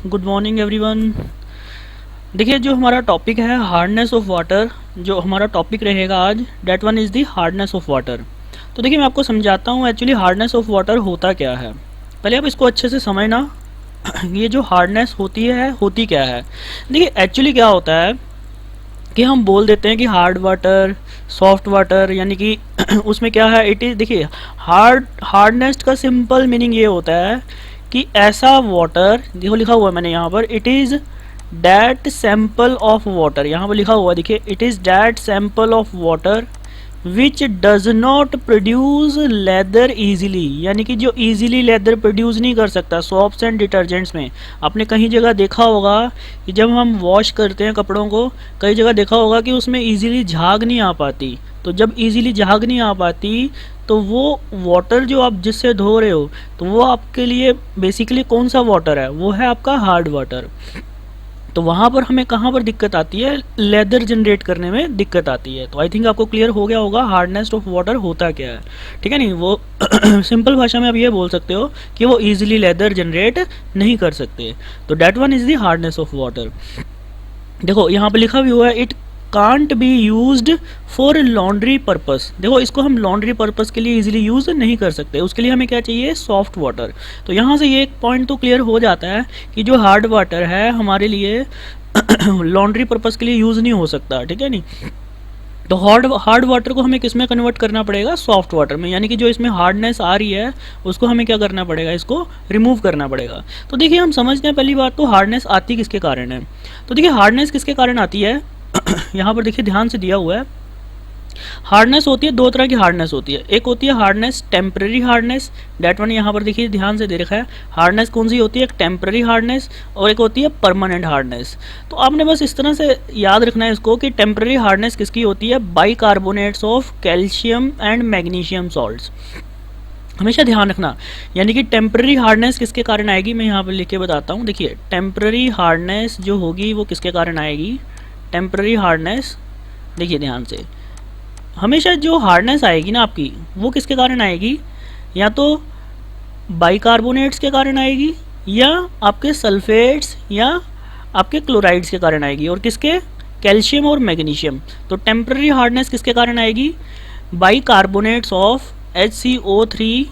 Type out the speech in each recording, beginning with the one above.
Good morning everyone. देखिए, जो हमारा टॉपिक है हार्डनेस ऑफ वाटर, जो हमारा टॉपिक रहेगा आज, that one is the hardness of water. तो देखिए, मैं आपको समझाता हूँ एक्चुअली हार्डनेस ऑफ वाटर होता क्या है। पहले आप इसको अच्छे से समझना। ये जो हार्डनेस होती है, होती क्या है। देखिए, एक्चुअली क्या होता है कि हम बोल देते हैं कि हार्ड वाटर, सॉफ्ट वाटर, यानी कि उसमें क्या है, इट इज़, देखिए, हार्डनेस का सिंपल मीनिंग ये होता है कि ऐसा वाटर, देखो लिखा हुआ है मैंने यहाँ पर, it is that sample of water, यहाँ पर लिखा हुआ है, देखिए, it is that sample of water which does not produce leather easily, यानी कि जो ईजिली लेदर प्रोड्यूस नहीं कर सकता। सोप्स एंड डिटर्जेंट्स में आपने कहीं जगह देखा होगा कि जब हम वॉश करते हैं कपड़ों को, कई जगह देखा होगा कि उसमें ईजिली झाग नहीं आ पाती। तो जब ईजिली झाग नहीं आ पाती तो वो वाटर जो आप जिससे धो रहे हो, तो वो आपके लिए बेसिकली कौन सा वाटर है, वो है आपका हार्ड वाटर। तो वहाँ पर हमें कहाँ पर दिक्कत आती है, लेदर जनरेट करने में दिक्कत आती है। तो आई थिंक आपको क्लियर हो गया होगा हार्डनेस ऑफ वाटर होता क्या है। ठीक है, नहीं वो सिंपल भाषा में आप ये बोल सकते हो कि वो इजीली लेदर जनरेट नहीं कर सकते। तो that one is the hardness of water. देखो यहाँ पे लिखा भी हुआ है, it can't be used for laundry purpose. देखो, इसको हम लॉन्ड्री पर्पस के लिए इजीली यूज़ नहीं कर सकते, उसके लिए हमें क्या चाहिए, सॉफ्ट वाटर। तो यहाँ से ये एक पॉइंट तो क्लियर हो जाता है कि जो हार्ड वाटर है हमारे लिए लॉन्ड्री पर्पस के लिए यूज़ नहीं हो सकता। ठीक है, नहीं तो हार्ड वाटर को हमें किस में कन्वर्ट करना पड़ेगा, सॉफ्ट वाटर में, यानी कि जो इसमें हार्डनेस आ रही है उसको हमें क्या करना पड़ेगा, इसको रिमूव करना पड़ेगा। तो देखिए, हम समझते हैं पहली बात तो हार्डनेस आती किसके कारण है। तो देखिए, हार्डनेस किसके कारण आती है यहाँ पर देखिए ध्यान से दिया हुआ है। हार्डनेस होती है, दो तरह की हार्डनेस होती है। एक होती है hardness temporary hardness, that one यहाँ पर देखिए ध्यान से दे रखा है। हार्डनेस कौन सी होती है, एक टेम्पररी हार्डनेस और एक होती है परमानेंट हार्डनेस। तो आपने बस इस तरह से याद रखना है इसको कि टेम्पररी हार्डनेस किसकी होती है, bicarbonates of calcium and magnesium salts. हमेशा ध्यान रखना, यानी कि टेम्पररी हार्डनेस किसके कारण आएगी, मैं यहाँ पर लिख के बताता हूँ। देखिए, टेम्पररी हार्डनेस जो होगी वो किसके कारण आएगी, टेम्पररी हार्डनेस, देखिए ध्यान से, हमेशा जो हार्डनेस आएगी ना आपकी, वो किसके कारण आएगी, या तो बाइकार्बोनेट्स के कारण आएगी, या आपके सल्फेट्स, या आपके क्लोराइड्स के कारण आएगी। और किसके, कैल्शियम और मैग्नीशियम। तो टेम्पररी हार्डनेस किसके कारण आएगी, बाइकार्बोनेट्स ऑफ HCO3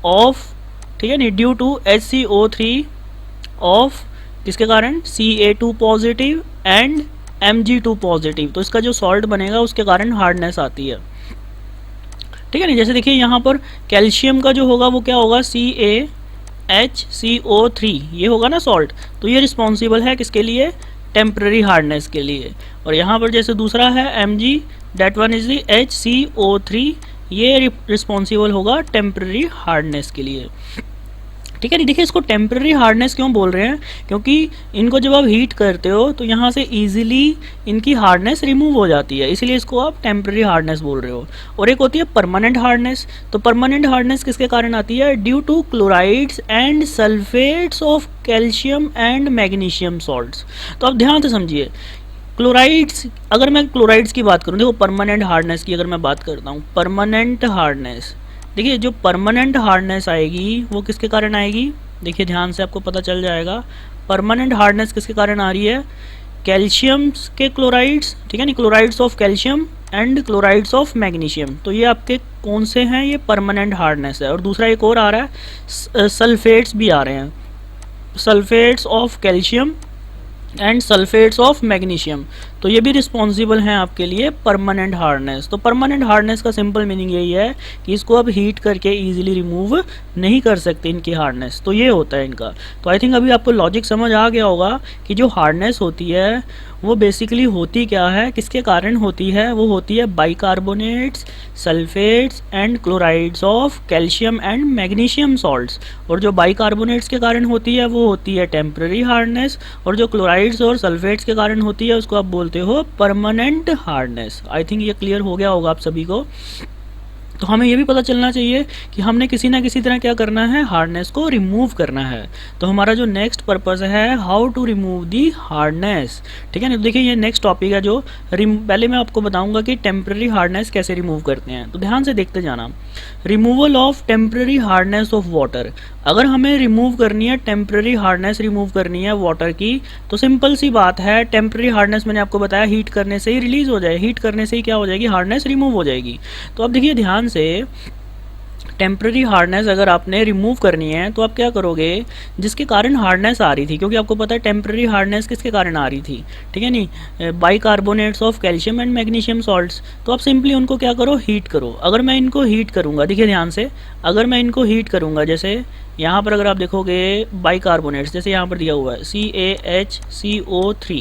ऑफ, ठीक है नहीं, ड्यू टू HCO3 ऑफ किसके कारण, Ca2 positive and Mg2 positive. तो इसका जो सॉल्ट बनेगा उसके कारण हार्डनेस आती है। ठीक है नहीं, जैसे देखिए यहाँ पर कैल्शियम का जो होगा वो क्या होगा, CaHCO3, ये होगा ना सॉल्ट। तो ये रिस्पॉन्सिबल है किसके लिए, टेम्पररी हार्डनेस के लिए। और यहाँ पर जैसे दूसरा है Mg, that one is the HCO3, ये रिस्पॉन्सिबल होगा टेम्पररी हार्डनेस के लिए। ठीक है नहीं, देखिए इसको टेम्पररी हार्डनेस क्यों बोल रहे हैं, क्योंकि इनको जब आप हीट करते हो तो यहाँ से इजीली इनकी हार्डनेस रिमूव हो जाती है, इसीलिए इसको आप टेम्पररी हार्डनेस बोल रहे हो। और एक होती है परमानेंट हार्डनेस। तो परमानेंट हार्डनेस किसके कारण आती है, due to chlorides and sulphates of calcium and magnesium salts. तो आप ध्यान से समझिए, क्लोराइड्स, अगर मैं क्लोराइड्स की बात करूँ, देखो परमानेंट हार्डनेस की अगर मैं बात करता हूँ, परमानेंट हार्डनेस, देखिए जो परमानेंट हार्डनेस आएगी वो किसके कारण आएगी, देखिए ध्यान से आपको पता चल जाएगा। परमानेंट हार्डनेस किसके कारण आ रही है, कैल्शियम के क्लोराइड्स, ठीक है नहीं, chlorides of calcium and chlorides of magnesium. तो ये आपके कौन से हैं, ये परमानेंट हार्डनेस है। और दूसरा एक और आ रहा है, सल्फेट्स भी आ रहे हैं, sulphates of calcium and sulphates of magnesium. तो ये भी रिस्पॉन्सिबल हैं आपके लिए परमानेंट हार्डनेस। तो परमानेंट हार्डनेस का सिंपल मीनिंग यही है कि इसको आप हीट करके इजीली रिमूव नहीं कर सकते इनकी हार्डनेस। तो ये होता है इनका। तो आई थिंक अभी आपको लॉजिक समझ आ गया होगा कि जो हार्डनेस होती है वो बेसिकली होती क्या है, किसके कारण होती है, वो होती है bicarbonates, sulphates and chlorides of calcium and magnesium salts. और जो बाइकार्बोनेट्स के कारण होती है वो होती है टेम्पररी हार्डनेस, और जो क्लोराइड्स और सल्फेट्स के कारण होती है उसको आप बोलते हो परमानेंट हार्डनेस। आई थिंक ये क्लियर हो गया होगा आप सभी को। तो हमें ये भी पता चलना चाहिए कि हमने किसी ना किसी तरह क्या करना है, हार्डनेस को रिमूव करना है। तो हमारा जो नेक्स्ट पर्पस है, how to remove the hardness, ठीक है ना। तो देखिए ये नेक्स्ट टॉपिक है जो पहले मैं आपको बताऊंगा कि टेम्प्रेरी हार्डनेस कैसे रिमूव करते हैं। तो ध्यान से देखते जाना। Removal of temporary hardness of water, अगर हमें रिमूव करनी है टेम्प्रेरी हार्डनेस रिमूव करनी है वाटर की, तो सिंपल सी बात है, टेम्प्रेरी हार्डनेस मैंने आपको बताया हीट करने से ही रिलीज हो जाए, हीट करने से ही क्या हो जाएगी, हार्डनेस रिमूव हो जाएगी। तो अब देखिए ध्यान से, टेम्प्रेरी हार्डनेस अगर आपने रिमूव करनी है तो आप क्या करोगे, जिसके कारण हार्डनेस आ रही थी, क्योंकि आपको पता है टेम्प्रेरी हार्डनेस किसके कारण आ रही थी, ठीक है नहीं, bicarbonates of calcium and magnesium salts. तो आप सिंपली उनको क्या करो, हीट करो। अगर मैं इनको हीट करूँगा, देखिए ध्यान से, अगर मैं इनको हीट करूँगा, जैसे यहाँ पर अगर आप देखोगे बाइकार्बोनेट्स, जैसे यहाँ पर दिया हुआ है CaHCO3,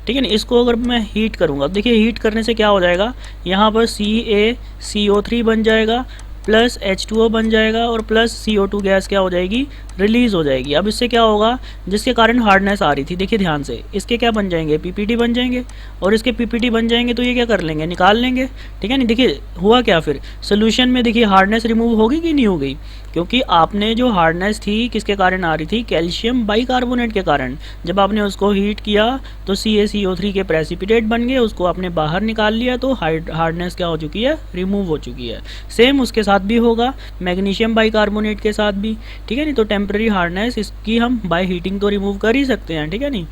ठीक है ना, इसको अगर मैं हीट करूँगा, देखिए हीट करने से क्या हो जाएगा, यहाँ पर CaCO3 बन जाएगा, प्लस H2O बन जाएगा, और प्लस CO2 गैस क्या हो जाएगी, रिलीज़ हो जाएगी। अब इससे क्या होगा, जिसके कारण हार्डनेस आ रही थी, देखिए ध्यान से, इसके क्या बन जाएंगे, PPT बन जाएंगे, और इसके PPT बन जाएंगे तो ये क्या कर लेंगे, निकाल लेंगे, ठीक है नहीं। देखिए हुआ क्या फिर सोल्यूशन में, देखिए हार्डनेस रिमूव होगी कि नहीं हो गई, क्योंकि आपने जो हार्डनेस थी किसके कारण आ रही थी, कैल्शियम बाइकार्बोनेट के कारण। जब आपने उसको हीट किया तो CaCO3 के प्रेसिपिटेट बन गए, उसको आपने बाहर निकाल लिया, तो हार्डनेस क्या हो चुकी है, रिमूव हो चुकी है। सेम उसके साथ भी होगा, मैग्नीशियम बाइकार्बोनेट के साथ भी, ठीक है नहीं। तो टेम्प्रेरी हार्डनेस इसकी हम बाय हीटिंग तो रिमूव कर ही सकते हैं, ठीक है नहीं।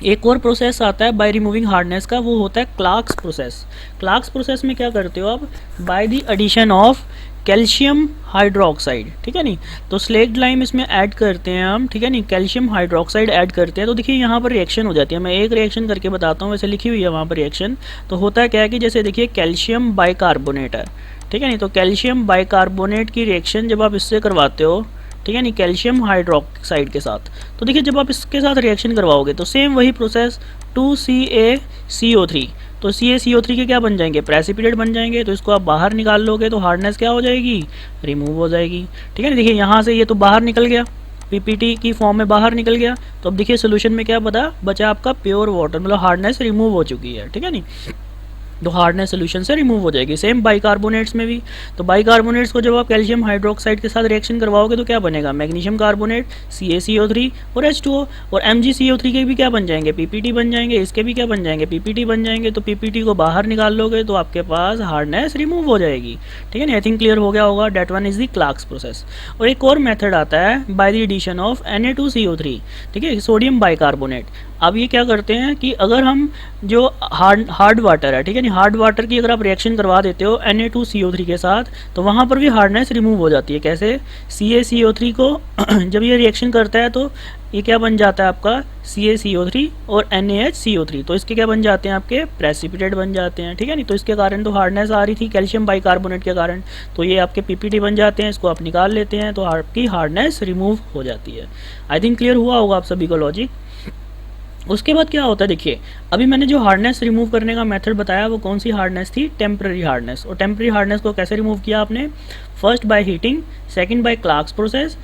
एक और प्रोसेस आता है बाय रिमूविंग हार्डनेस का, वो होता है क्लार्क्स प्रोसेस। क्लार्क्स प्रोसेस में क्या करते हो आप, by the addition of calcium hydroxide, ठीक है नहीं। तो स्लेक्ट लाइम इसमें ऐड करते हैं हम, ठीक है नहीं, कैल्शियम हाइड्रोक्साइड ऐड करते हैं। तो देखिए यहाँ पर रिएक्शन हो जाती है, मैं एक रिएक्शन करके बताता हूँ, वैसे लिखी हुई है वहाँ पर रिएक्शन। तो होता है क्या है कि जैसे देखिए कैल्शियम बाइकार्बोनेट है, ठीक है नहीं, तो कैल्शियम बाइकार्बोनेट की रिएक्शन जब आप इससे करवाते हो, ठीक है नहीं, कैल्शियम हाइड्रोक्साइड के साथ, तो देखिए जब आप इसके साथ रिएक्शन करवाओगे तो सेम वही प्रोसेस 2CaCO3, तो CaCO3 के क्या बन जाएंगे, प्रेसिपिटेट बन जाएंगे। तो इसको आप बाहर निकाल लोगे तो हार्डनेस क्या हो जाएगी, रिमूव हो जाएगी, ठीक है ना। देखिए यहाँ से ये तो बाहर निकल गया, PPT की फॉर्म में बाहर निकल गया। तो अब देखिए सोल्यूशन में क्या बचा आपका, प्योर वाटर, मतलब हार्डनेस रिमूव हो चुकी है, ठीक है नहीं। तो हार्डनेस सोल्यूशन से रिमूव हो जाएगी। सेम बाइकार्बोनेट्स में भी, तो बाइकार्बोनेट्स को जब आप कैल्शियम हाइड्रोक्साइड के साथ रिएक्शन करवाओगे तो क्या बनेगा, मैग्नीशियम कार्बोनेट, CaCO3 और H2O, और MgCO3 के भी क्या बन जाएंगे, PPT बन जाएंगे, इसके भी क्या बन जाएंगे, PPT बन जाएंगे। तो PPT को बाहर निकाल लोगे तो आपके पास हार्डनेस रिमूव हो जाएगी, ठीक है ना। आई थिंक क्लियर हो गया होगा, that one is the Clark's process. और एक और मेथड आता है bye the addition of Na2CO3, ठीक है, सोडियम बाइकार्बोनेट। अब ये क्या करते हैं कि अगर हम जो हार्ड वाटर है, ठीक है नहीं, हार्ड वाटर की अगर आप रिएक्शन करवा देते हो Na2CO3 के साथ, तो वहाँ पर भी हार्डनेस रिमूव हो जाती है। कैसे, CaCO3 को जब ये रिएक्शन करता है तो ये क्या बन जाता है आपका, CaCO3 और NaHCO3, तो इसके क्या बन जाते हैं, आपके प्रेसिपिटेट बन जाते हैं, ठीक है नहीं। तो इसके कारण तो हार्डनेस आ रही थी कैल्शियम बाइकार्बोनेट के कारण, तो ये आपके PPT बन जाते हैं, इसको आप निकाल लेते हैं, तो आपकी हार्डनेस रिमूव हो जाती है। आई थिंक क्लियर हुआ होगा आप सभी को लॉजिक। उसके बाद क्या होता है, देखिए अभी मैंने जो हार्डनेस रिमूव करने का मेथड बताया वो कौन सी हार्डनेस थी, टेम्प्रेरी हार्डनेस। और टेम्प्रेरी हार्डनेस को कैसे रिमूव किया आपने, first by heating, second by Clark's process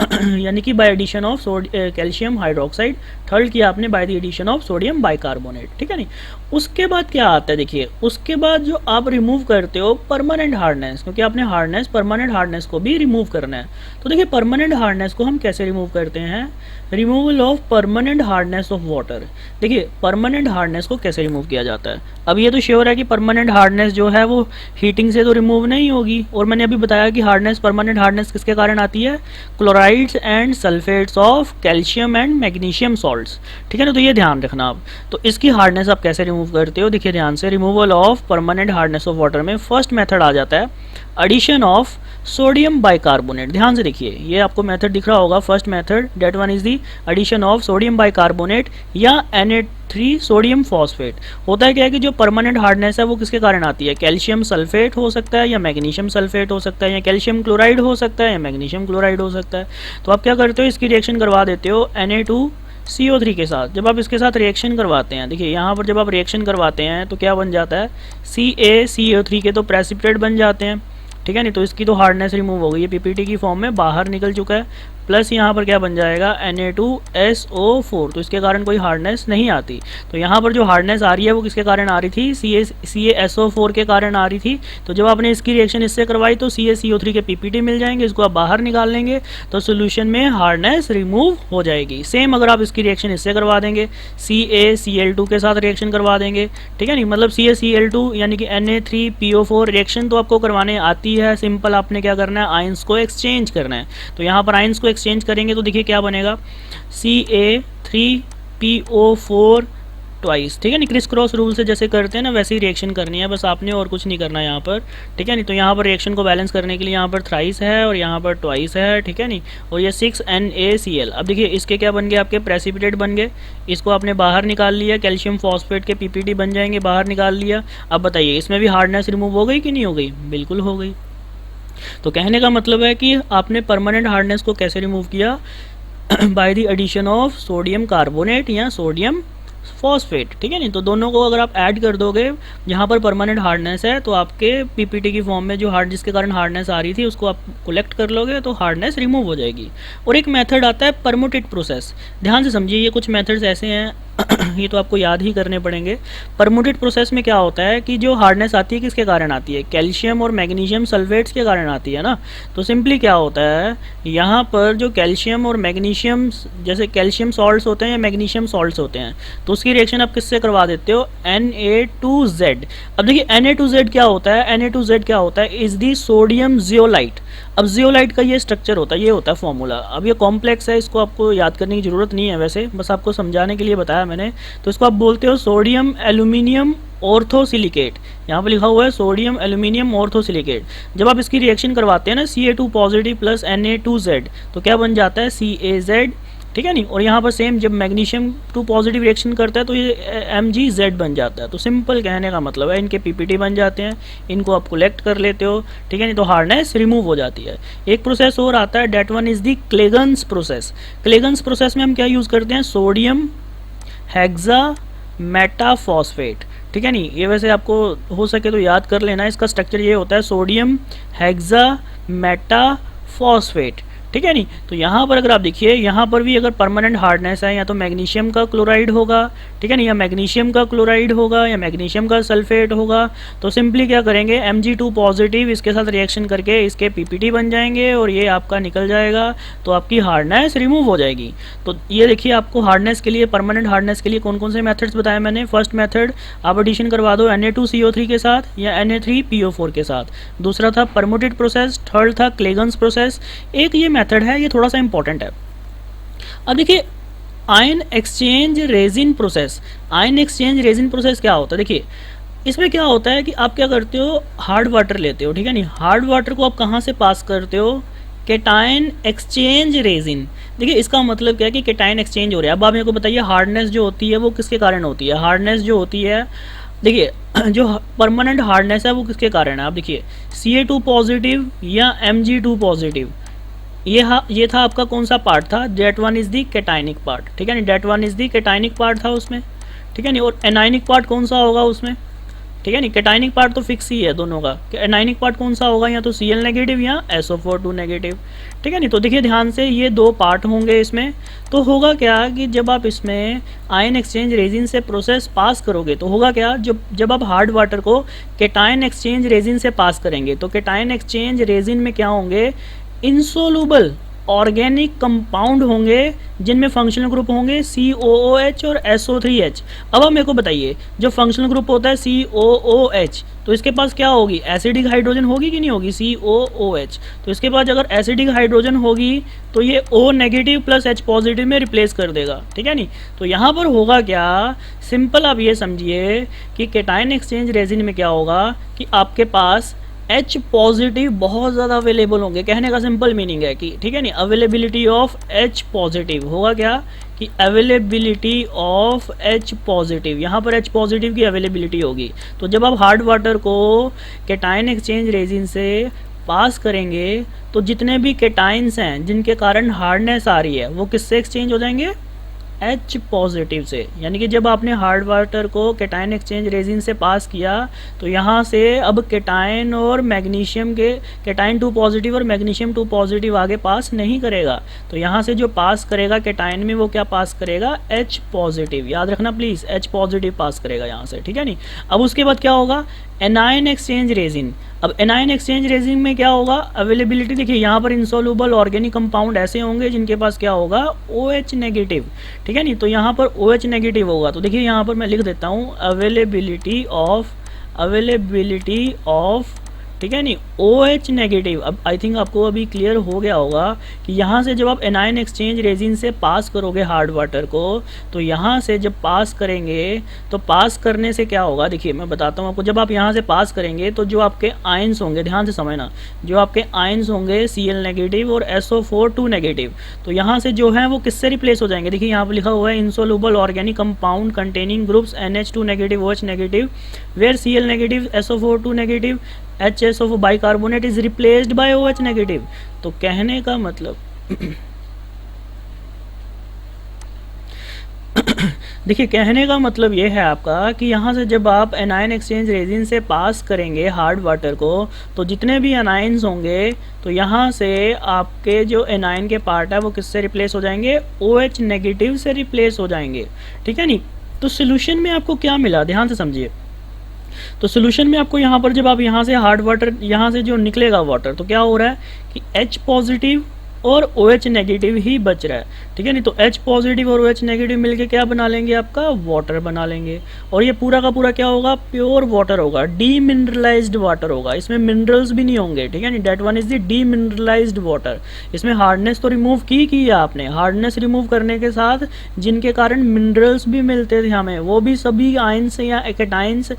यानी कि by addition of calcium hydroxide, third किया आपने by the addition of sodium bicarbonate, ठीक है नहीं। उसके बाद क्या आता है, देखिए उसके बाद जो आप रिमूव करते हो परमानेंट हार्डनेस, क्योंकि आपने हार्डनेस परमानेंट हार्डनेस को भी रिमूव करना है। तो देखिए परमानेंट हार्डनेस को हम कैसे रिमूव करते हैं, removal of permanent hardness of water. देखिए परमानेंट हार्डनेस को कैसे रिमूव किया जाता है, अब ये तो श्योर है कि परमानेंट हार्डनेस जो है वो हीटिंग से तो रिमूव नहीं होगी, और मैंने अभी बताया कि हार्डनेस, परमानेंट हार्डनेस किसके कारण आती है, chlorides and sulphates of calcium and magnesium salts, ठीक है ना। तो ये ध्यान रखना आप। तो इसकी हार्डनेस आप कैसे रिमूव करते हो, देखिए ध्यान से, removal of permanent hardness of water में फर्स्ट मेथड आ जाता है एडिशन ऑफ सोडियम बाइकार्बोनेट। ध्यान से देखिए, ये आपको मेथड दिख रहा होगा, first method, that one is the addition of sodium bicarbonate या Na3 सोडियम फॉस्फेट। होता है क्या है कि जो परमानेंट हार्डनेस है वो किसके कारण आती है, कैल्शियम सल्फेट हो सकता है या मैग्नीशियम सल्फेट हो सकता है, या कैल्शियम क्लोराइड हो सकता है या मैग्नीशियम क्लोराइड हो सकता है। तो आप क्या करते हो, इसकी रिएक्शन करवा देते हो Na2CO3 के साथ। जब आप इसके साथ रिएक्शन करवाते हैं, देखिए यहाँ पर जब आप रिएक्शन करवाते हैं तो क्या बन जाता है, CaCO3 के तो प्रेसिपिटेट बन जाते हैं, ठीक है नहीं। तो इसकी तो हार्डनेस रिमूव हो गई है, PPT की फॉर्म में बाहर निकल चुका है, प्लस यहाँ पर क्या बन जाएगा Na2SO4, तो इसके कारण कोई हार्डनेस नहीं आती। तो यहाँ पर जो हार्डनेस आ रही है वो किसके कारण आ रही थी, CaSO4 के कारण आ रही थी। तो जब आपने इसकी रिएक्शन इससे करवाई तो CaCO3 के पीपीटी मिल जाएंगे, इसको आप बाहर निकाल लेंगे तो सोल्यूशन में हार्डनेस रिमूव हो जाएगी। सेम अगर आप इसकी रिएक्शन इससे करवा देंगे, CaCl2 के साथ रिएक्शन करवा देंगे, ठीक है नहीं, मतलब CaCl2 यानी कि Na3PO4 रिएक्शन तो आपको करवाने आती है, सिंपल आपने क्या करना है, आयंस को एक्सचेंज करना है। तो यहाँ पर आयंस को एक्सचेंज करेंगे तो देखिए क्या बनेगा, Ca3PO4 ट्वाइस, ठीक है नहीं, क्रिस क्रॉस रूल से जैसे करते हैं ना वैसे ही रिएक्शन करनी है बस आपने, और कुछ नहीं करना है यहाँ पर, ठीक है नहीं। तो यहाँ पर रिएक्शन को बैलेंस करने के लिए यहाँ पर थ्राइस है और यहाँ पर ट्वाइस है, ठीक है नहीं, और ये 6NaCl। अब देखिए इसके क्या बन गए, आपके प्रेसिपिटेट बन गए, इसको आपने बाहर निकाल लिया, कैल्शियम फॉस्फेट के पीपीटी बन जाएंगे, बाहर निकाल लिया। अब बताइए इसमें भी हार्डनेस रिमूव हो गई कि नहीं हो गई, बिल्कुल हो गई। तो कहने का मतलब है कि आपने परमानेंट हार्डनेस को कैसे रिमूव किया, by the addition of sodium carbonate या सोडियम फॉस्फेट, ठीक है नहीं। तो दोनों को अगर आप ऐड कर दोगे, यहाँ पर परमानेंट हार्डनेस है तो आपके पीपीटी की फॉर्म में जो जिसके कारण हार्डनेस आ रही थी उसको आप कलेक्ट कर लोगे तो हार्डनेस रिमूव हो जाएगी। और एक मेथड आता है परमुटेट प्रोसेस, ध्यान से समझिए, ये कुछ मेथड्स ऐसे हैं ये तो आपको याद ही करने पड़ेंगे। परमुटेट प्रोसेस में क्या होता है कि जो हार्डनेस आती है किसके कारण आती है, कैल्शियम और मैग्नीशियम सल्फेट्स के कारण आती है ना। तो सिंपली क्या होता है, यहाँ पर जो कैल्शियम और मैग्नीशियम, जैसे कैल्शियम सॉल्ट्स होते हैं या मैग्नीशियम सॉल्ट्स होते हैं, तो उसकी रिएक्शन आप किससे करवा देते हो, Na2Z। अब देखिए Na2Z क्या होता है, Na2Z क्या होता है, इज दी सोडियम जियोलाइट। अब जियोलाइट का ये स्ट्रक्चर होता है, ये होता है फॉर्मूला। अब ये कॉम्प्लेक्स है, इसको आपको याद करने की ज़रूरत नहीं है, वैसे बस आपको समझाने के लिए बताया मैंने। तो इसको आप बोलते हो सोडियम एल्यूमिनियम ऑर्थोसिलिकेट, यहाँ पर लिखा हुआ है सोडियम एल्यूमिनियम ऑर्थोसिलिकेट। जब आप इसकी रिएक्शन करवाते हैं ना Ca2 पॉजिटिव प्लस Na2Z, तो क्या बन जाता है CaZ, ठीक है नहीं। और यहाँ पर सेम जब मैग्नीशियम 2 पॉजिटिव रिएक्शन करता है तो ये MgZ बन जाता है। तो सिंपल कहने का मतलब है इनके पीपीटी बन जाते हैं, इनको आप कलेक्ट कर लेते हो, ठीक है नहीं, तो हार्डनेस रिमूव हो जाती है। एक प्रोसेस और आता है, that one is the Clemmensen's process. Clemmensen's process में हम क्या यूज़ करते हैं, सोडियम हेक्सा मेटाफॉस्फेट, ठीक है नहीं। ये वैसे आपको हो सके तो याद कर लेना, इसका स्ट्रक्चर ये होता है सोडियम हेक्सा मेटाफॉस्फेट, ठीक है नहीं। तो यहाँ पर अगर आप देखिए, यहाँ पर भी अगर परमानेंट हार्डनेस है या तो मैग्नीशियम का क्लोराइड होगा, ठीक है नहीं, या मैग्नीशियम का क्लोराइड होगा या मैग्नीशियम का सल्फेट होगा, तो सिंपली क्या करेंगे, Mg2 पॉजिटिव इसके साथ रिएक्शन करके इसके पीपीटी बन जाएंगे और ये आपका निकल जाएगा, तो आपकी हार्डनेस रिमूव हो जाएगी। तो ये देखिए आपको हार्डनेस के लिए, परमानेंट हार्डनेस के लिए कौन कौन से मेथड्स बताए मैंने। फर्स्ट मेथड आप एडिशन करवा दो Na2CO3 के साथ या Na3PO4 के साथ, दूसरा था परमुटेट प्रोसेस, थर्ड था क्लेगन्स प्रोसेस, एक ये मेथड है, ये थोड़ा सा इंपॉर्टेंट है। अब देखिए ion exchange resin process. Ion exchange resin process क्या होता है, देखिए इसमें क्या होता है कि आप क्या करते हो, हार्ड वाटर लेते हो, ठीक है नहीं, हार्ड वाटर को आप कहाँ से पास करते हो, केटायन एक्सचेंज रेजिन। देखिए इसका मतलब क्या है कि केटायन एक्सचेंज हो रहा है। अब आप मेरे को बताइए हार्डनेस जो होती है वो किसके कारण होती है, हार्डनेस जो होती है, देखिए जो परमानेंट हार्डनेस है वो किसके कारण है। आप देखिए Ca2 पॉजिटिव या Mg2 पॉजिटिव, ये था आपका कौन सा पार्ट था, that one is the cationic part, ठीक है नहीं, that one is the cationic part था उसमें, ठीक है नहीं। और एनाइनिक पार्ट कौन सा होगा उसमें, ठीक है नहीं, कैटाइनिक पार्ट तो फिक्स ही है दोनों का। एनाइनिक पार्ट कौन सा होगा, या तो Cl नेगेटिव या SO4 नेगेटिव, ठीक है नहीं। तो देखिए ध्यान से ये दो पार्ट होंगे इसमें। तो होगा क्या कि जब आप इसमें आयन एक्सचेंज रेजिन से प्रोसेस पास करोगे तो होगा क्या, जब आप हार्ड वाटर को केटायन एक्सचेंज रेजिन से पास करेंगे तो केटायन एक्सचेंज रेजिन में क्या होंगे, इनसोलुबल ऑर्गेनिक कंपाउंड होंगे जिनमें फंक्शनल ग्रुप होंगे COOH और SO3H। अब आप मेरे को बताइए जो फंक्शनल ग्रुप होता है COOH, तो इसके पास क्या होगी, एसिडिक हाइड्रोजन होगी कि नहीं होगी, COOH। तो इसके पास अगर एसिडिक हाइड्रोजन होगी तो ये O negative plus H positive में रिप्लेस कर देगा, ठीक है नहीं। तो यहाँ पर होगा क्या, सिंपल आप ये समझिए कि केटायन एक्सचेंज रेजिन में क्या होगा कि आपके पास H पॉजिटिव बहुत ज़्यादा अवेलेबल होंगे। कहने का सिंपल मीनिंग है कि, ठीक है नहीं, अवेलेबिलिटी ऑफ H पॉजिटिव होगा क्या कि अवेलेबिलिटी ऑफ H पॉजिटिव, यहाँ पर H पॉजिटिव की अवेलेबिलिटी होगी। तो जब आप हार्ड वाटर को केटायन एक्सचेंज रेजिन से पास करेंगे तो जितने भी केटाइंस हैं जिनके कारण हार्डनेस आ रही है वो किससे एक्सचेंज हो जाएंगे, H पॉजिटिव से, यानी कि जब आपने हार्ड वाटर को कैटायन एक्सचेंज रेजिन से पास किया तो यहाँ से अब कैटायन और मैग्नीशियम के कैटायन 2 पॉजिटिव और मैग्नीशियम 2 पॉजिटिव आगे पास नहीं करेगा, तो यहाँ से जो पास करेगा कैटायन में वो क्या पास करेगा, H पॉजिटिव, याद रखना प्लीज़, H पॉजिटिव पास करेगा यहाँ से, ठीक है नहीं। अब उसके बाद क्या होगा, एनायन एक्सचेंज रेजिन। अब एनायन एक्सचेंज रेजिन में क्या होगा, अवेलेबिलिटी देखिए यहाँ पर इंसॉल्युबल ऑर्गेनिक कंपाउंड ऐसे होंगे जिनके पास क्या होगा, OH नेगेटिव, ठीक है नहीं, तो यहाँ पर OH नेगेटिव होगा। तो देखिए यहाँ पर मैं लिख देता हूँ अवेलेबिलिटी ऑफ, ठीक है नहीं, OH नेगेटिव। अब आई थिंक आपको अभी क्लियर हो गया होगा कि यहाँ से जब आप एनायन एक्सचेंज रेजिन से पास करोगे हार्ड वाटर को, तो यहाँ से जब पास करेंगे तो पास करने से क्या होगा, देखिए मैं बताता हूँ आपको, जब आप यहाँ से पास करेंगे तो जो आपके आयंस होंगे, ध्यान से समझना, जो आपके आयंस होंगे Cl नेगेटिव और SO4 2 नेगेटिव, तो यहाँ से जो है वो किससे रिप्लेस हो जाएंगे, देखिए यहाँ पर लिखा हुआ है insoluble organic compound containing groups NH2 negative OH negative where Cl negative SO4 2 negative HSO bicarbonate is replaced by OH negative. तो कहने का मतलब देखिए कहने का मतलब ये है आपका कि यहाँ से जब आप एनायन एक्सचेंज रेजिन से पास करेंगे हार्ड वाटर को, तो जितने भी एनायंस होंगे तो यहाँ से आपके जो एनायन के पार्ट है वो किससे रिप्लेस हो जाएंगे, OH नेगेटिव से रिप्लेस हो जाएंगे, ठीक है नहीं। तो सोल्यूशन में आपको क्या मिला, ध्यान से समझिए। तो सोल्यूशन में आपको यहाँ पर जब आप यहाँ से हार्ड वाटर, यहाँ से जो निकलेगा वाटर, तो क्या हो रहा है कि H पॉजिटिव और OH नेगेटिव ही बच रहा है, ठीक है नहीं। तो H पॉजिटिव और OH नेगेटिव मिलके क्या बना लेंगे, आपका वाटर बना लेंगे, और ये पूरा का पूरा क्या होगा, प्योर वाटर होगा, डीमिनरलाइज्ड वाटर होगा, इसमें मिनरल्स भी नहीं होंगे, ठीक है नहीं। That one is the demineralised water. इसमें हार्डनेस तो रिमूव की है आपने, हार्डनेस रिमूव करने के साथ जिनके कारण मिनरल्स भी मिलते थे हमें, वो भी सभी आयंस या कैटाइंस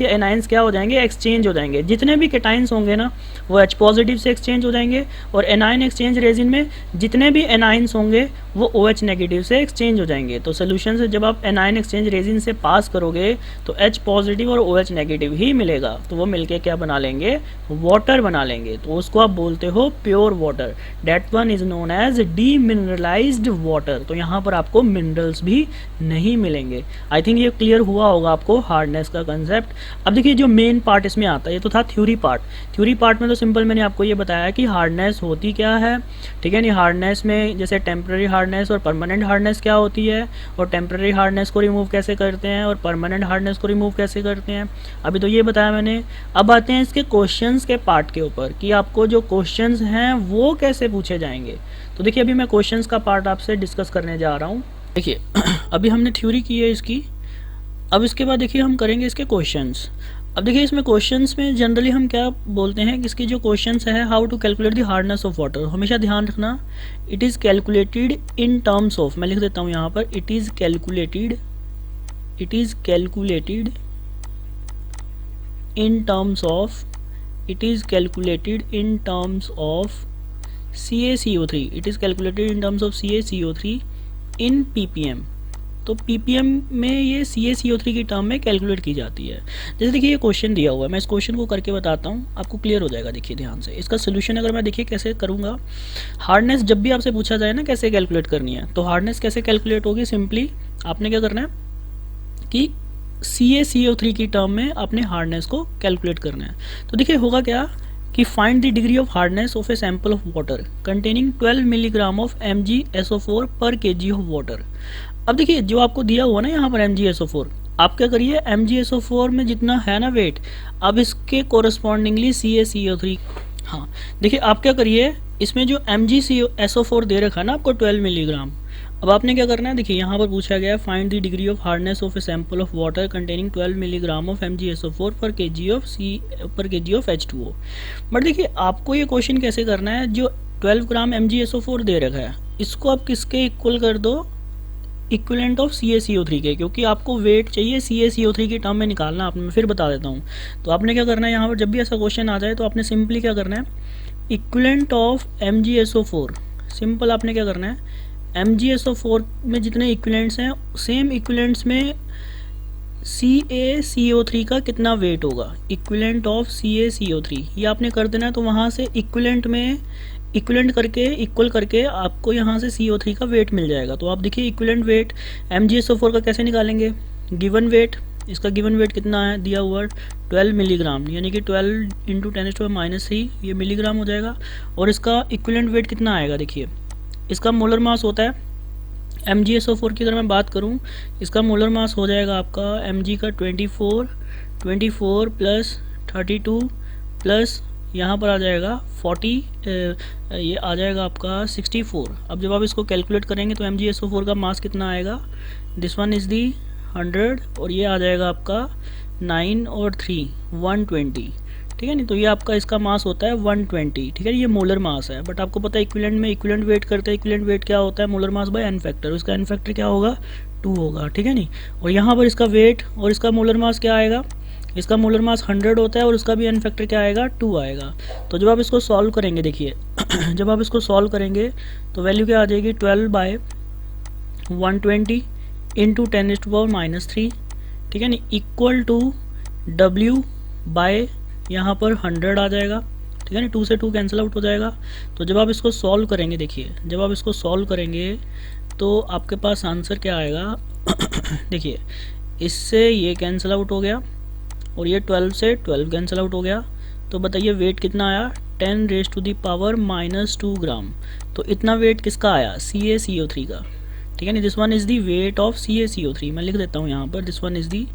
या एनाइंस क्या हो जाएंगे, एक्सचेंज हो जाएंगे। जितने भी कैटाइंस होंगे ना वो H पॉजिटिव से एक्सचेंज हो जाएंगे, और एनाइन एक्सचेंज रेजिन में जितने भी एनाइंस होंगे वो OH नेगेटिव से एक्सचेंज हो जाएंगे। तो सोल्यूशन से जब आप एनाइन एक्सचेंज रेजिन से पास करोगे तो H पॉजिटिव और OH नेगेटिव ही मिलेगा, तो वो मिलके क्या बना लेंगे, वाटर बना लेंगे। तो उसको आप बोलते हो pure water, that one is known as demineralised water. तो यहाँ पर आपको मिनरल्स भी नहीं मिलेंगे। आई थिंक ये क्लियर हुआ होगा आपको हार्डनेस का कंसेप्ट। अब देखिए जो मेन पार्ट इसमें आता है, ये तो था थ्योरी पार्ट। थ्योरी पार्ट में तो सिंपल मैंने आपको ये बताया कि हार्डनेस होती क्या है, ठीक है नहीं। हार्डनेस में जैसे टेम्पररी हार्डनेस और परमानेंट हार्डनेस क्या होती है, और टेम्पररी हार्डनेस को रिमूव कैसे करते हैं और परमानेंट हार्डनेस को रिमूव कैसे करते हैं, अभी तो ये बताया मैंने। अब आते हैं इसके क्वेश्चंस के पार्ट के ऊपर कि आपको जो क्वेश्चंस हैं वो कैसे पूछे जाएंगे। तो देखिए अभी मैं क्वेश्चंस का पार्ट आपसे डिस्कस करने जा रहा हूँ। देखिए अभी हमने थ्योरी की है इसकी, अब इसके बाद देखिए हम करेंगे इसके क्वेश्चंस। अब देखिए इसमें क्वेश्चंस में जनरली हम क्या बोलते हैं कि इसकी जो क्वेश्चंस है, how to calculate the hardness of water, हमेशा ध्यान रखना it is calculated in terms of, मैं लिख देता हूँ यहाँ पर, it is calculated in terms of, it is calculated in terms of CaCO3, it is calculated in terms of CaCO3 in ppm। तो ppm में ये CaCO3 की टर्म में कैलकुलेट की जाती है। जैसे देखिए ये क्वेश्चन दिया हुआ है, मैं इस क्वेश्चन को करके बताता हूँ, आपको क्लियर हो जाएगा। देखिए ध्यान से इसका सोल्यूशन अगर मैं देखिए कैसे करूँगा। हार्डनेस जब भी आपसे पूछा जाए ना कैसे कैलकुलेट करनी है, तो हार्डनेस कैसे कैलकुलेट होगी, सिंपली आपने क्या करना है कि CaCO3 की टर्म में आपने हार्डनेस को कैलकुलेट करना है। तो देखिए होगा क्या कि find the degree of hardness of a sample of water containing 12 milligram of MgSO4 पर kg ऑफ वाटर। अब देखिए जो आपको दिया हुआ ना यहाँ पर MgSO4, आप क्या करिए MgSO4 में जितना है ना वेट, अब इसके कोरस्पॉन्डिंगली CaCO3, हाँ देखिए आप क्या करिए, इसमें जो MgSO4 दे रखा है ना आपको 12 मिलीग्राम, अब आपने क्या करना है, देखिए यहाँ पर पूछा गया है find the degree of hardness of a sample of water containing 12 milligram of MgSO4 पर kg ऑफ H2O। बट देखिए आपको ये क्वेश्चन कैसे करना है, जो 12 ग्राम MgSO4 दे रखा है इसको आप किसके इक्वल कर दो, इक्विवेलेंट ऑफ CaCO3 के, क्योंकि आपको वेट चाहिए CaCO3 की टर्म में निकालना। आपने मैं फिर बता देता हूँ। तो आपने क्या करना है, यहाँ पर जब भी ऐसा क्वेश्चन आ जाए तो आपने सिंपली क्या करना है, इक्विवेलेंट ऑफ MgSO4, सिंपल आपने क्या करना है, MgSO4 में जितने इक्विवेलेंट्स हैं सेम इक्विवेलेंट्स में CaCO3 का कितना वेट होगा, इक्विवेलेंट ऑफ CaCO3, ये आपने कर देना है। तो वहाँ से इक्विवेलेंट में इक्विवेलेंट करके इक्वल करके आपको यहाँ से CO3 का वेट मिल जाएगा। तो आप देखिए इक्विवेलेंट वेट MgSO4 का कैसे निकालेंगे, गिवन वेट, इसका गिवन वेट कितना है दिया हुआ 12 मिलीग्राम, यानी कि 12 इंटू 10⁻³ ये मिलीग्राम हो जाएगा। और इसका इक्विवेलेंट वेट कितना आएगा, देखिए इसका मोलर मास होता है MgSO4 की अगर मैं बात करूं, इसका मोलर मास हो जाएगा आपका Mg का 24 प्लस 32 प्लस यहाँ पर आ जाएगा 40, ये आ जाएगा आपका 64। अब जब आप इसको कैलकुलेट करेंगे तो MgSO4 का मास कितना आएगा, दिस वन इज़ दी 100 और ये आ जाएगा आपका 9 और 3 120, ठीक है नहीं। तो ये आपका इसका मास होता है 120, ठीक है, ये मोलर मास है। बट आपको पता है इक्विवेलेंट में इक्विवेलेंट वेट करते हैं, इक्विवेलेंट वेट क्या होता है, molar mass by n factor, इसका n फैक्टर क्या होगा 2 होगा, ठीक है नहीं। और यहाँ पर इसका वेट और इसका मोलर मास क्या आएगा, इसका मोलर मास 100 होता है और उसका भी n फैक्टर क्या आएगा 2 आएगा। तो जब आप इसको सॉल्व करेंगे, देखिए जब आप इसको सॉल्व करेंगे तो वैल्यू क्या आ जाएगी 12/120 इंटू 10⁻⁻3, ठीक है नहीं, इक्वल टू W बाय यहाँ पर 100 आ जाएगा, ठीक है ना, 2 से 2 कैंसिल आउट हो जाएगा। तो जब आप इसको सॉल्व करेंगे, देखिए जब आप इसको सॉल्व करेंगे तो आपके पास आंसर क्या आएगा देखिए इससे ये कैंसिल आउट हो गया और ये 12 से 12 कैंसिल आउट हो गया। तो बताइए वेट कितना आया 10⁻⁻2 ग्राम। तो इतना वेट किसका आया, CaCO3 का, ठीक है नहीं। This one is the weight of CaCO3, मैं लिख देता हूँ यहाँ पर, this one is the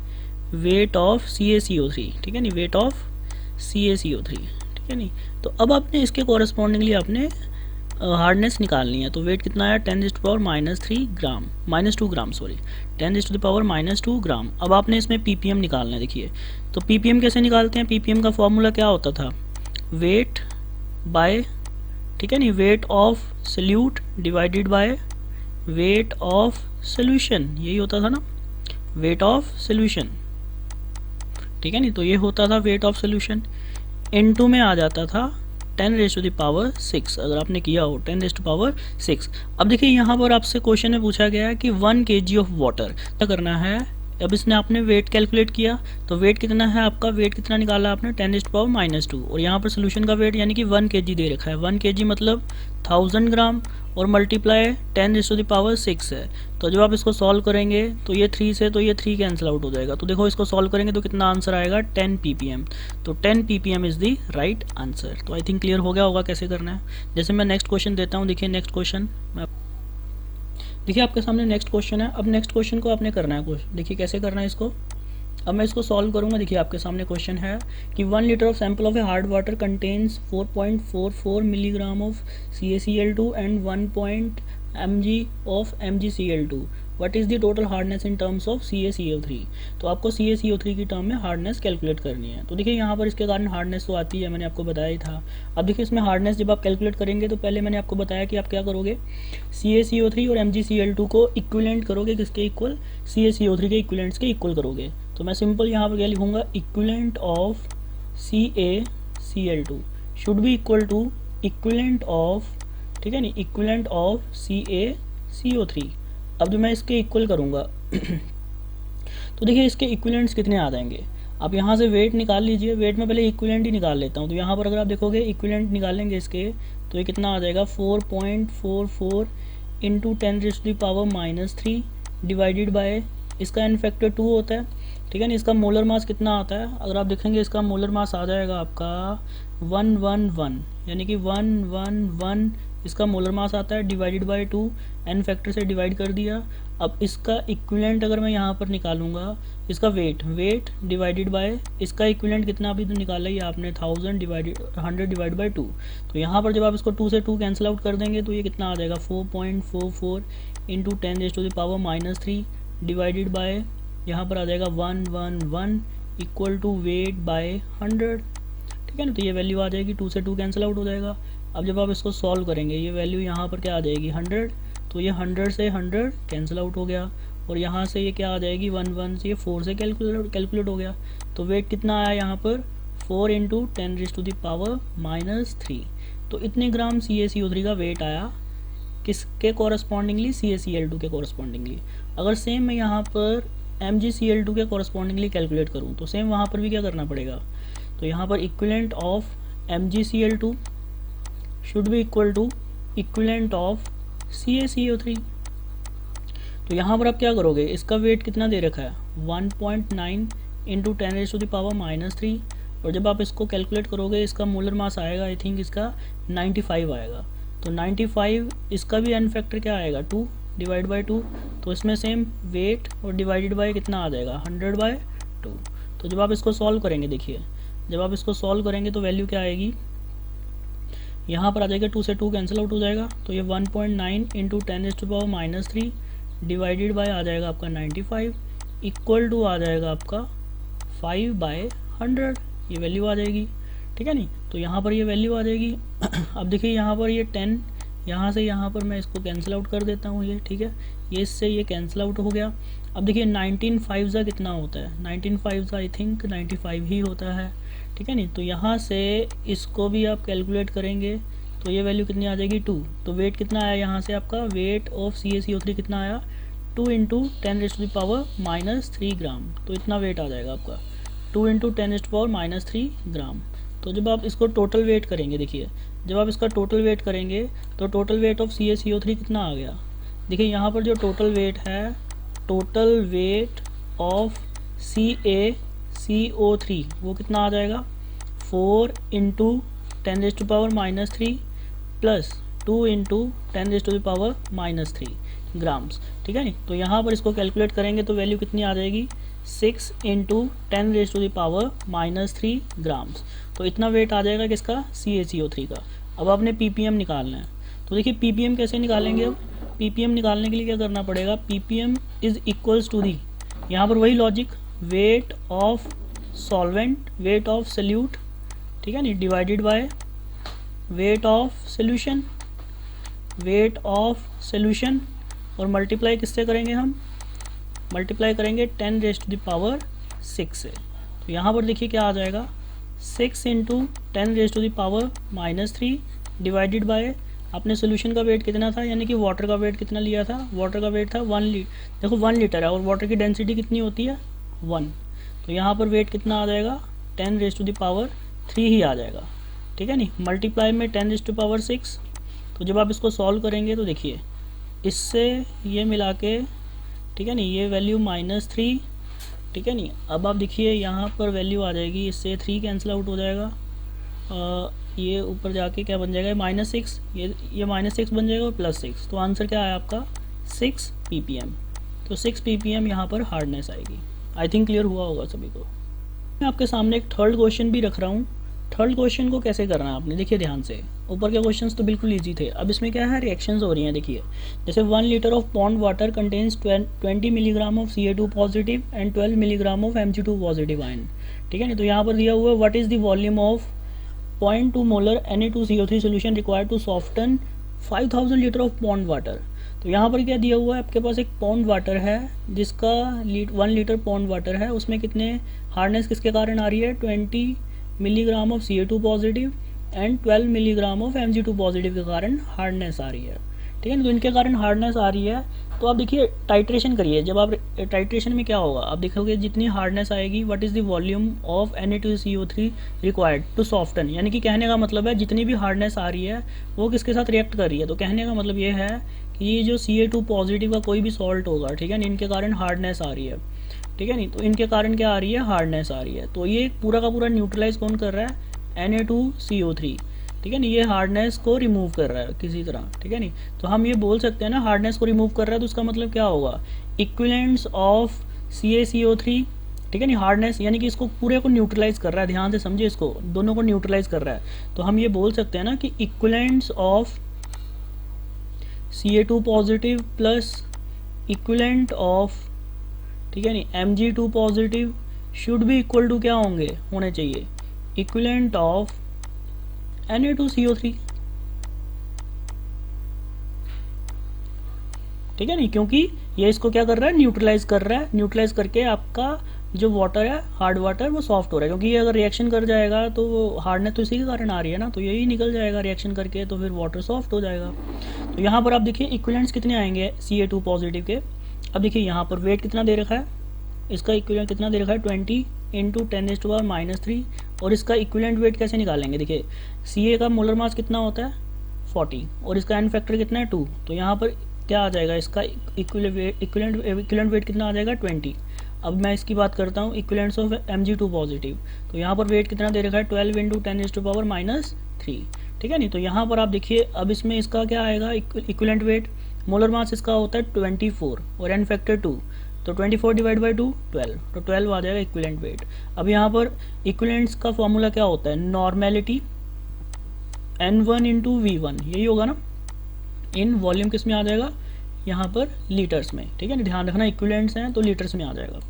weight of CaCO3, ठीक है नहीं, वेट ऑफ CaCO3, ठीक है नहीं। तो अब आपने इसके कॉरस्पॉन्डिंगली आपने हार्डनेस निकालनी है। तो वेट कितना आया 10⁻³ ग्राम, -2 ग्राम सॉरी, 10⁻⁻2 ग्राम। अब आपने इसमें ppm निकालना है। देखिए तो ppm कैसे निकालते हैं, ppm का फॉर्मूला क्या होता था, वेट बाय, ठीक है नहीं, wait of solute divided by weight of solution, यही होता था ना, वेट ऑफ सोल्यूशन, ठीक है नहीं। तो ये होता था वेट ऑफ सोल्यूशन, N2 में आ जाता था 10⁻6, अगर आपने किया हो 10⁻6। अब देखिए यहाँ पर आपसे क्वेश्चन में पूछा गया है कि 1 kg ऑफ वाटर क्या करना है। अब इसने आपने वेट कैलकुलेट किया, तो वेट कितना है आपका, वेट कितना निकाला आपने 10⁻2 और यहाँ पर सोल्यूशन का वेट यानी कि 1 kg दे रखा है। 1 kg मतलब 1000 ग्राम और मल्टीप्लाई 10⁻6 है। तो जब आप इसको सॉल्व करेंगे तो ये 3 से तो ये 3 कैंसिल आउट हो जाएगा। तो देखो इसको सॉल्व करेंगे तो कितना आंसर आएगा 10 ppm। तो 10 ppm is the right answer. तो आई थिंक क्लियर हो गया होगा कैसे करना है। जैसे मैं नेक्स्ट क्वेश्चन देता हूँ, देखिए नेक्स्ट क्वेश्चन, देखिए आपके सामने नेक्स्ट क्वेश्चन है। अब नेक्स्ट क्वेश्चन को आपने करना है, देखिए कैसे करना है इसको। अब मैं इसको सॉल्व करूंगा। देखिए आपके सामने क्वेश्चन है कि 1 litre of sample of a hard water contains 4.44 milligram of CaCl2 and 1 mg of MgCl2, what is the total hardness in terms of CaCO3। तो आपको CaCO3 की टर्म में हार्डनेस कैलकुलेट करनी है। तो देखिए यहाँ पर इसके कारण हार्डनेस तो आती है, मैंने आपको बताया ही था। अब देखिए इसमें हार्डनेस जब आप कैलकुलेट करेंगे तो पहले मैंने आपको बताया कि आप क्या करोगे, CaCO3 और MgCl2 को इक्विवेलेंट करोगे, किसके इक्वल, CaCO3 के इक्विवेलेंट्स के इक्वल करोगे। तो मैं सिंपल यहाँ पर क्या लिखूँगा, equivalent of CaCl2 should be equal to equivalent of, ठीक है नहीं, इक्विवेलेंट ऑफ CaCO3। अब जो मैं इसके इक्वल करूँगा तो देखिए इसके इक्विवेलेंट्स कितने आ जाएंगे। आप यहाँ से वेट निकाल लीजिए, वेट में पहले इक्विवेलेंट ही निकाल लेता हूँ। तो यहाँ पर अगर आप देखोगे इक्विवेलेंट निकालेंगे इसके, तो ये कितना आ जाएगा 4.44 इंटू 10⁻³ डिवाइडेड बाय, इसका n फैक्टर 2 होता है, ठीक है ना। इसका मोलर मास कितना आता है, अगर आप देखेंगे इसका मोलर मास आ जाएगा आपका 111, यानी कि 111 इसका मोलर मास आता है, डिवाइडेड बाय 2, n फैक्टर से डिवाइड कर दिया। अब इसका इक्विवेलेंट अगर मैं यहाँ पर निकालूंगा, इसका वेट डिवाइडेड बाय, इसका इक्विवेलेंट कितना अभी तो निकाला ही आपने 100 डिवाइड बाय 2। तो यहाँ पर जब आप इसको 2 से 2 कैंसिल आउट कर देंगे तो ये कितना आ जाएगा 4.44 इंटू 10⁻³ डिवाइडेड बाय, यहाँ पर आ जाएगा 111 इक्वल टू वेट बाय 100, ठीक है ना। तो ये वैल्यू आ जाएगी, 2 से 2 कैंसिल आउट हो जाएगा। अब जब आप इसको सॉल्व करेंगे ये वैल्यू यहाँ पर क्या आ जाएगी 100, तो ये 100 से 100 कैंसिल आउट हो गया और यहाँ से ये क्या आ जाएगी 11 से ये 4 से कैलकुलेट हो गया। तो वेट कितना आया यहाँ पर 4 इंटू 10⁻³ तो इतने ग्राम CaCO3 का वेट आया, किसके कॉरस्पॉन्डिंगली, CaCl2 के कॉरस्पॉन्डिंगली। अगर सेम मैं यहाँ पर MgCl2 के कॉरस्पॉन्डिंगली कैलकुलेट करूँ तो सेम वहाँ पर भी क्या करना पड़ेगा, तो यहाँ पर equivalent of MgCl2 should be equal to equivalent of CaCO3। तो यहाँ पर आप क्या करोगे, इसका वेट कितना दे रखा है 1.9 इंटू 10⁻⁻³ और जब आप इसको कैलकुलेट करोगे इसका मोलर मास आएगा आई थिंक इसका 95 आएगा। तो 95 इसका भी एन फैक्टर क्या आएगा 2 डिवाइड बाई 2, तो इसमें सेम वेट और डिवाइडेड बाय कितना आ जाएगा 100/2। तो जब आप इसको सॉल्व करेंगे, देखिए जब आप इसको सॉल्व करेंगे तो वैल्यू क्या आएगी, यहाँ पर आ जाएगा 2 से 2 कैंसिल आउट हो जाएगा, तो ये 1.9 इंटू 10⁻³ डिवाइडेड बाय आ जाएगा आपका 95 इक्वल टू आ जाएगा आपका 5/100, ये वैल्यू आ जाएगी, ठीक है नहीं। तो यहाँ पर ये वैल्यू आ जाएगी। अब देखिए यहाँ पर ये 10 यहाँ से यहाँ पर मैं इसको कैंसिल आउट कर देता हूँ, ये ठीक है, ये इससे ये कैंसिल आउट हो गया। अब देखिए 19 5 कितना होता है, 19 5 आई थिंक 95 ही होता है, ठीक है नहीं। तो यहाँ से इसको भी आप कैलकुलेट करेंगे तो ये वैल्यू कितनी आ जाएगी 2। तो वेट कितना आया यहाँ से आपका, वेट ऑफ CaCO3 कितना आया 2 इंटू 10⁻³ ग्राम, तो इतना वेट आ जाएगा आपका 2 इंटू 10⁻³ ग्राम। तो जब आप इसको टोटल वेट करेंगे, देखिए जब आप इसका टोटल वेट करेंगे तो टोटल वेट ऑफ CaCO3 कितना आ गया, देखिए यहाँ पर जो टोटल वेट है, टोटल वेट ऑफ CaCO3 वो कितना आ जाएगा 4 इंटू 10⁻³ प्लस 2 इंटू 10⁻³ ग्राम्स, ठीक है नहीं। तो यहाँ पर इसको कैलकुलेट करेंगे तो वैल्यू कितनी आ जाएगी 6 इंटू 10⁻³ ग्राम्स। तो इतना वेट आ जाएगा किसका CaCO3 का। अब आपने ppm निकालना है, तो देखिए ppm कैसे निकालेंगे। अब ppm निकालने के लिए क्या करना पड़ेगा, ppm is equals to the, यहाँ पर वही logic, weight of solvent, weight of solute, ठीक है नहीं, divided by weight of solution, weight of solution और मल्टीप्लाई किससे करेंगे हम, मल्टीप्लाई करेंगे 10⁻6 से। तो यहाँ पर देखिए क्या आ जाएगा 6 इंटू 10⁻³ डिवाइडेड बाय आपने सोल्यूशन का वेट कितना था, यानी कि वाटर का वेट कितना लिया था, वाटर का वेट था 1 लीटर, देखो 1 लीटर है और वाटर की डेंसिटी कितनी होती है 1, तो यहाँ पर वेट कितना आ जाएगा 10⁻³ ही आ जाएगा, ठीक है नहीं, मल्टीप्लाई में 10⁻6। तो जब आप इसको सॉल्व करेंगे तो देखिए इससे ये मिला के, ठीक है नहीं, ये वैल्यू -3, ठीक है नहीं। अब आप देखिए यहाँ पर वैल्यू आ जाएगी, इससे 3 कैंसिल आउट हो जाएगा, ये ऊपर जाके क्या बन जाएगा -6, ये -6 बन जाएगा और +6, तो आंसर क्या आया आपका 6 ppm। तो 6 ppm यहाँ पर हार्डनेस आएगी। आई थिंक क्लियर हुआ होगा सभी को। मैं आपके सामने एक थर्ड क्वेश्चन भी रख रहा हूँ। थर्ड क्वेश्चन को कैसे करना है आपने, देखिए ध्यान से, ऊपर के क्वेश्चंस तो बिल्कुल इजी थे, अब इसमें क्या है रिएक्शंस हो रही हैं। देखिए जैसे 1 litre of pond water contains 20 milligram of Ca2 positive and 12 milligram of Mg2 positive ion, ठीक है नहीं। तो यहाँ पर दिया हुआ है what is the volume of 0.2 molar Na2CO3 solution required to soften 5000 litre of pond water. तो यहाँ पर क्या दिया हुआ है, आपके पास एक पॉन्ड वाटर है जिसका 1 लीटर पॉन्ड वाटर है, उसमें कितने हार्डनेस किसके कारण आ रही है 20 milligram of Ca2 positive and 12 milligram of Mg2 positive के कारण हार्डनेस आ रही है, ठीक है ना। तो इनके कारण हार्डनेस आ रही है, तो आप देखिए टाइट्रेशन करिए। जब आप टाइट्रेशन में क्या होगा, आप देखोगे जितनी हार्डनेस आएगी what is the volume of Na2CO3 required to soften, यानी कि कहने का मतलब है जितनी भी हार्डनेस आ रही है वो किसके साथ रिएक्ट कर रही है। तो कहने का मतलब ये है कि ये जो Ca2 पॉजिटिव का कोई भी सॉल्ट होगा, ठीक है ना, इनके कारण हार्डनेस आ रही है, ठीक है नहीं। तो इनके कारण क्या आ रही है, हार्डनेस आ रही है। तो ये पूरा का पूरा न्यूट्रलाइज कौन कर रहा है Na2CO3, ठीक है नहीं, ये हार्डनेस को रिमूव कर रहा है किसी तरह, ठीक है नहीं। तो हम ये बोल सकते हैं ना हार्डनेस को रिमूव कर रहा है, तो उसका मतलब क्या होगा इक्विवेलेंट्स ऑफ CaCO3, ठीक है नहीं, हार्डनेस यानी कि इसको पूरे को न्यूट्रलाइज कर रहा है, ध्यान से समझिए, इसको दोनों को न्यूट्रलाइज कर रहा है। तो हम ये बोल सकते हैं ना कि equivalents of Ca2 positive plus equivalent of, ठीक है नहीं, Mg2 पॉजिटिव शुड भी इक्वल टू क्या होने चाहिए इक्विवेलेंट ऑफ Na2CO3, ठीक है नहीं, क्योंकि ये इसको क्या कर रहा है न्यूट्रलाइज कर रहा है, न्यूट्रलाइज करके आपका जो वाटर है हार्ड वाटर वो सॉफ्ट हो रहा है, क्योंकि ये अगर रिएक्शन कर जाएगा तो वो हार्डनेस तो इसी के कारण आ रही है ना, तो यही निकल जाएगा रिएक्शन करके, तो फिर वाटर सॉफ्ट हो जाएगा। तो यहाँ पर आप देखिए इक्विवेलेंट्स कितने आएंगे Ca2 पॉजिटिव के। अब देखिए यहाँ पर वेट कितना दे रखा है इसका इक्विवेलेंट कितना दे रखा है 20 इंटू 10⁻³ और इसका इक्विवेलेंट वेट कैसे निकालेंगे, देखिए Ca का मोलर मास कितना होता है 40 और इसका एन फैक्टर कितना है 2, तो यहाँ पर क्या आ जाएगा, इसका इक्विवेलेंट वेट कितना आ जाएगा 20। अब मैं इसकी बात करता हूँ इक्विवेलेंट्स ऑफ Mg2 पॉजिटिव, तो यहाँ पर वेट कितना दे रखा है 12 इंटू 10⁻³ ठीक है नहीं। तो यहाँ पर आप देखिए अब इसमें इसका क्या आएगा इक्विवेलेंट वेट, मोलर मास इसका होता है 24 और एन फैक्टर 2, तो 24 डिवाइड बाई 2 12, तो 12 आ जाएगा इक्विवेलेंट वेट। अब यहाँ पर इक्विवेलेंट्स का फॉर्मूला क्या होता है, नॉर्मेलिटी N1 इंटू V1, यही होगा ना, इन वॉल्यूम किस में आ जाएगा यहाँ पर लीटर्स में, ठीक है ना, ध्यान रखना इक्विवेलेंट्स हैं तो लीटर्स में आ जाएगा।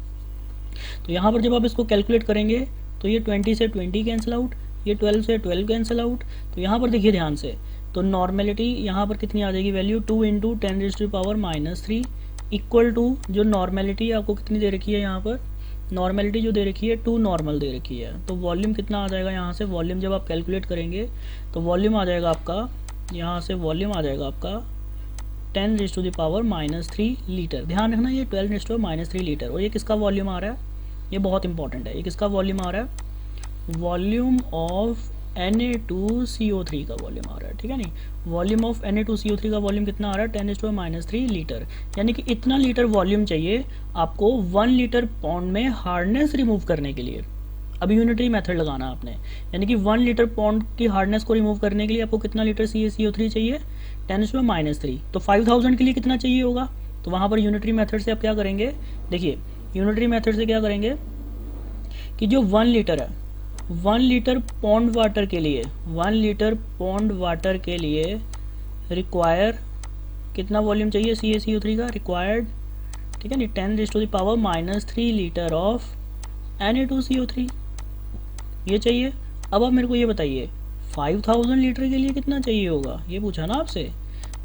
तो यहाँ पर जब आप इसको कैलकुलेट करेंगे तो ये 20 से 20 कैंसिल आउट, ये 12 से 12 कैंसिल आउट, तो यहाँ पर देखिए ध्यान से, तो नॉर्मेलिटी यहाँ पर कितनी आ जाएगी वैल्यू 2 इंटू 10⁻³ इक्वल टू जो नॉर्मेलिटी आपको कितनी दे रखी है, यहाँ पर नॉर्मेलिटी जो दे रखी है 2 नॉर्मल दे रखी है, तो वॉल्यूम कितना आ जाएगा यहाँ से, वॉल्यूम जब आप कैलकुलेट करेंगे तो वॉल्यूम आ जाएगा आपका, यहाँ से वॉल्यूम आ जाएगा आपका 10⁻³ लीटर। ध्यान रखना ये 12⁻³ लीटर, और ये किसका वॉल्यूम आ रहा है, ये बहुत इंपॉर्टेंट है, ये किसका वॉल्यूम आ रहा है, वॉल्यूम ऑफ Na2CO3 का वॉल्यूम आ रहा है, ठीक है नहीं, वॉल्यूम ऑफ Na2CO3 का वॉल्यूम कितना आ रहा है 10⁻³ लीटर, यानी कि इतना लीटर वॉल्यूम चाहिए आपको 1 लीटर पॉन्ड में हार्डनेस रिमूव करने के लिए। अब यूनिटरी मेथड लगाना आपने, यानी कि 1 लीटर पॉन्ड की हार्डनेस को रिमूव करने के लिए आपको कितना लीटर CaCO3 चाहिए 10⁻³, तो 5000 के लिए कितना चाहिए होगा, तो वहाँ पर यूनिटरी मेथड से आप क्या करेंगे, देखिए यूनिटरी मेथड से क्या करेंगे कि जो 1 लीटर है 1 लीटर पॉन्ड वाटर के लिए 1 लीटर पॉन्ड वाटर के लिए रिक्वायर कितना वॉल्यूम चाहिए CaCO3 का रिक्वायर्ड, ठीक है नहीं, 10⁻³ लीटर ऑफ Na2CO3 ये चाहिए। अब आप मेरे को ये बताइए 5000 लीटर के लिए कितना चाहिए होगा, ये पूछा ना आपसे,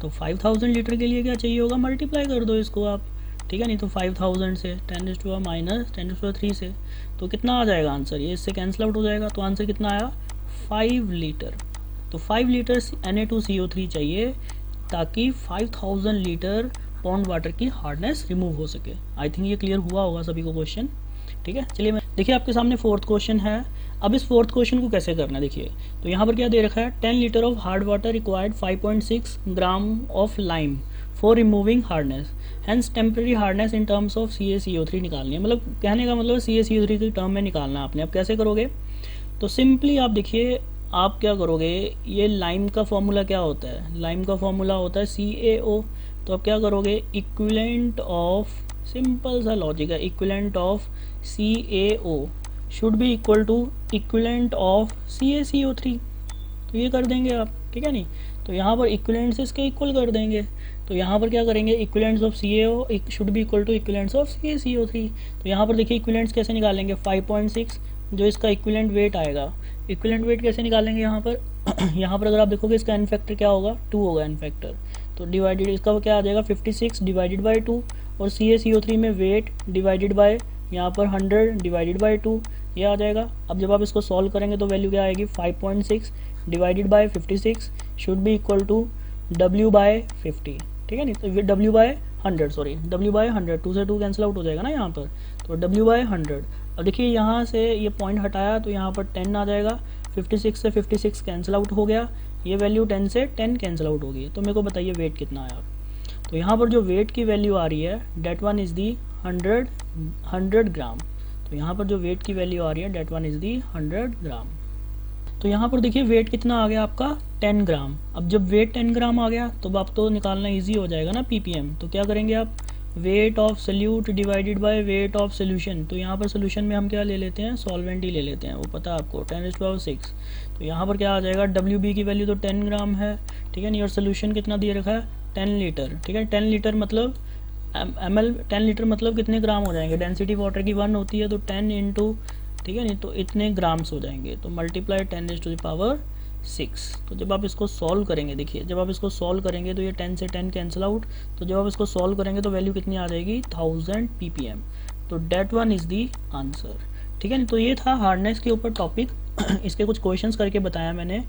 तो 5000 लीटर के लिए क्या चाहिए होगा, मल्टीप्लाई कर दो इसको आप, ठीक है नहीं, तो 5000 से 10⁻³ से तो कितना आ जाएगा आंसर, ये इससे कैंसिल आउट हो जाएगा, तो आंसर कितना आया 5 लीटर। तो 5 लीटर Na2CO3 चाहिए ताकि 5000 लीटर पॉन्ड वाटर की हार्डनेस रिमूव हो सके। आई थिंक ये क्लियर हुआ होगा सभी को क्वेश्चन, ठीक है। चलिए मैं देखिए आपके सामने 4th क्वेश्चन है। अब इस 4th क्वेश्चन को कैसे करना है, देखिए तो यहाँ पर क्या दे रखा है 10 litre of hard water required 5.6 gram of lime for removing hardness, hence temporary hardness in terms of CaCO3 निकालनी है, मतलब कहने का मतलब CaCO3 की टर्म में निकालना है आपने। अब कैसे करोगे, तो सिंपली आप देखिए आप क्या करोगे, ये लाइम का फॉर्मूला क्या होता है, लाइम का फॉर्मूला होता है CaO, तो अब क्या करोगे इक्विवेलेंट ऑफ, सिंपल सा लॉजिक है, equivalent of CaO should be equal to equivalent of CaCO3, तो ये कर देंगे आप, ठीक है नहीं, तो यहाँ पर इक्विवेलेंट से इसके इक्वल कर देंगे, तो यहाँ पर क्या करेंगे equivalents of CaO should be equal to equivalents of CaCO3, तो यहाँ पर देखिए इक्विवेलेंट्स कैसे निकालेंगे 5.6 जो इसका इक्विवेलेंट वेट आएगा, इक्विवेलेंट वेट कैसे निकालेंगे यहाँ पर यहाँ पर अगर आप देखोगे इसका एन फैक्टर क्या होगा 2 होगा एन फैक्टर, तो डिवाइडेड इसका क्या आ जाएगा 56 डिवाइडेड बाई 2, और CaCO3 में वेट डिवाइडेड बाय यहाँ पर 100 डिवाइडेड बाई 2 ये आ जाएगा। अब जब आप इसको सॉल्व करेंगे तो वैल्यू क्या आएगी 5.6 divided by 56 should be equal to W/50, ठीक है नहीं, तो W/100 सॉरी W/100, 2 से 2 कैंसिल आउट हो जाएगा ना यहाँ पर, तो W/100। अब देखिए यहाँ से ये पॉइंट हटाया तो यहाँ पर 10 आ जाएगा, 56 से 56 कैंसिल आउट हो गया, ये वैल्यू 10 से 10 कैंसिल आउट हो गई, तो मेरे को बताइए वेट कितना आया। तो यहाँ पर जो वेट की वैल्यू आ रही है डेट वन इज़ दी 100 ग्राम, तो यहाँ पर जो वेट की वैल्यू आ रही है डेट वन इज़ दी 100 ग्राम। तो यहाँ पर देखिए वेट कितना आ गया आपका 10 ग्राम। अब जब वेट 10 ग्राम आ गया तो आप तो निकालना इजी हो जाएगा ना ppm, तो क्या करेंगे आप wait of solute divided by weight of solution, तो यहाँ पर सोल्यूशन में हम क्या ले लेते हैं सॉल्वेंट ही ले लेते हैं, वो पता है आपको 10⁻⁶, तो यहाँ पर क्या आ जाएगा WB की वैल्यू तो 10 ग्राम है, ठीक है नहीं, और सोल्यूशन कितना दिए रखा है 10 लीटर, ठीक है 10 लीटर मतलब ml 10 लीटर मतलब कितने ग्राम हो जाएंगे, डेंसिटी वाटर की 1 होती है तो 10 इंटू, ठीक है नहीं, तो इतने ग्राम्स हो जाएंगे, तो मल्टीप्लाई 10⁻⁶। तो जब आप इसको सॉल्व करेंगे, देखिए जब आप इसको सॉल्व करेंगे तो ये 10 से 10 कैंसिल आउट, तो जब आप इसको सॉल्व करेंगे तो वैल्यू कितनी आ जाएगी 1000 ppm, तो that one is the answer, ठीक है नहीं। तो ये था हार्डनेस के ऊपर टॉपिक इसके कुछ क्वेश्चंस करके बताया मैंने।